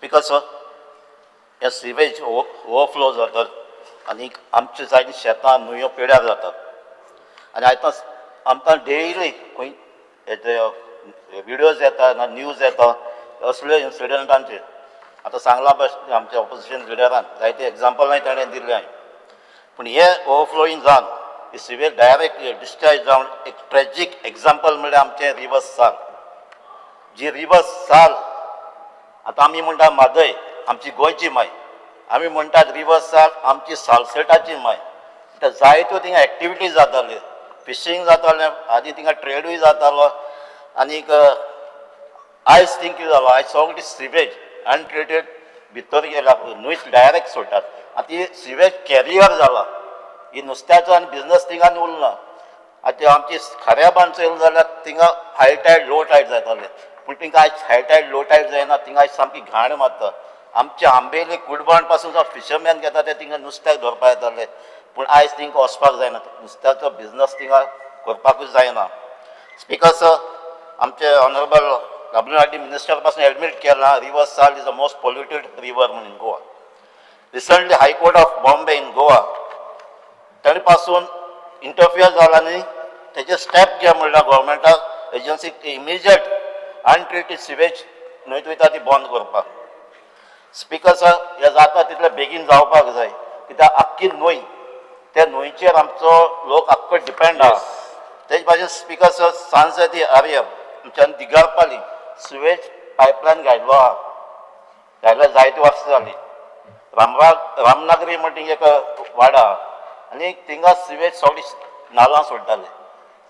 Speaker sir, हे sewage overflow जातात आणि आमच्या जायती शेतां न्हंयो पेड्यार जातात आणि आतां आमकां डेली खंय हेजे विडियोज येता ना न्यूज येता असले इन्सिडंटांचेर. आतां सांगला बस आमच्या ऑपोजिशन लिडरान जायते एग्जाम्पलांय ताणें दिल्ले हांवें. पूण हे ओवरफ्लोईंग जावन ही सिवेज डायरेक्ट डिस्चार्ज जावन एक ट्रेजीक एग्जाम्पल म्हणल्यार आमचें रिवर्स साल. जी रिवर्स साल आतां आमी म्हणटा म्हादय आमची गोंयची माय, आमी म्हणटात रिवर्स साल आमची सालसेटाची माय. जायत्यो थिंगा एक्टिविटीज जाताल्यो, फिशींग जातालें, आदी थिंगा ट्रेडूय जातालो. आनीक आयज थिंग कितें जालो, आयज सगळी सिवेज अनट्रिटेड भितर गेल्या न्हंयत डायरेक्ट सोडटात. आतां ही सिवेज कॅरियर जाला. ही नुस्त्याचो आनी बिजनस थिंगान उरना. आतां आमची खऱ्याबान चयली जाल्यार थिंगा हाय टायड लो टायड जाताले, पूण थिंगा आयज हाय टायड लो टायड जायना. थिंगा आयज सामकी घाण मारता. आमचे आंबेली कुडबाण पासून जो फिशरमॅन घेता ते थिंगा नुस्त्याक धरपा येताले, पूण आयज थिंगा वचपाक जायना. नुस्त्याचो बिजनस थिंगा करपाकूच जायना. स्पीकर सर, आमचे ऑनरेबल WRD मिनिस्टर पासून एडमीट केला rivers Sal is the most polluted river म्हणून in Goa. Recently high court of Bombay in Goa ताणे पासून इंटरफियर जाला आनी तेजे स्टेप घे म्हणल्यार गव्हर्मेंटाक एजन्सीक इमिजिएट अनट्रिटेड सिवेज न्हंयत वयता ती बंद करपाक. स्पीकर सर, हे जाता तितले बेगीन जावपाक जाय, कित्याक आख्खी न्हंय त्या न्हंयचेर आमचो लोक आख्खो डिपेंड आहा. तेजे भाशेन स्पीकर सर, सांसेती आर्यम आमच्यान दिगारपाली सिवेज पायपलायन घायलो आहा, घायल्या जायती वर्सां जालीं. रामनागरी म्हण थिंगा एक वाडा आहा आनी थिंगा सिवेज सगळी नाल्लां सोडटाले.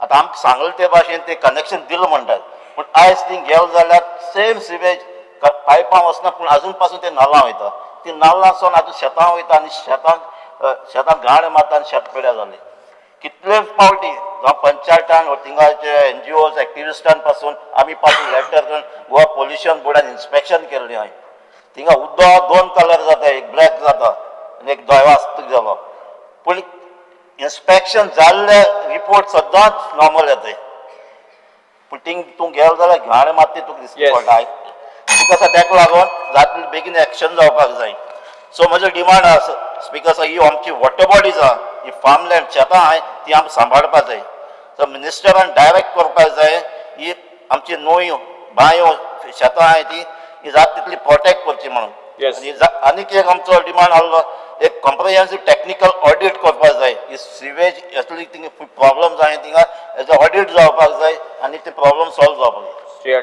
आतां आमकां सांगले ते भाशेन ते कनेक्शन दिलें म्हणटात, पूण आयज थिंग गेलो जाल्यार सेम सिवेज पायपां वचना, पूण आजून पासून ते नाल्लां वयता. ती नाल्लांसून आतां शेतां वयता आनी शेतांक घाण मारता आनी शेत पेड्यार जालें. कितलेच फावटी जावं पंचायतान थिंगाचे NGOs एक्टिविस्टां पासून आमी पासून लेटर करून गोवा पोल्युशन बोर्डान इन्स्पेक्शन केल्लें हांवें. थिंगा उदक 2 कलर जाता, एक ब्लॅक जाता आनी एक धवेवास्तूक जालो, पूण इन्स्पेक्शन जाल्ले रिपोर्ट सदांच नॉर्मल येताय. पूण थिंग तूं गेलो जाल्यार घाण मारता तुका दिसता पडटा. बिकॉज ताका लागून जाता बेगीन एक्शन जावपाक जाय. सो म्हजो डिमांड आसा स्पीकर सर, ही आमची वॉटर बॉडीज आहा, ही फार्मलँड शेतां आहाय ती आमकां सांबाळपाक जाय. सो मिनिस्टरान डायरेक्ट करपाक जाय, ही आमची न्हंयो बांयो शेतां आहाय ती जाता तितली प्रोटेक्ट करची म्हणून. आनीक एक आमचो डिमांड आहलो, एक कॉम्प्रिहेन्सीव टेक्निकल ऑडिट करपाक जाय. ही सिवेज येतली थिंगा प्रॉब्लम्स आहाय थिंगा हेजो ऑडिट जावपाक जाय आनी ते प्रॉब्लम सॉल्व जावपाक जाय.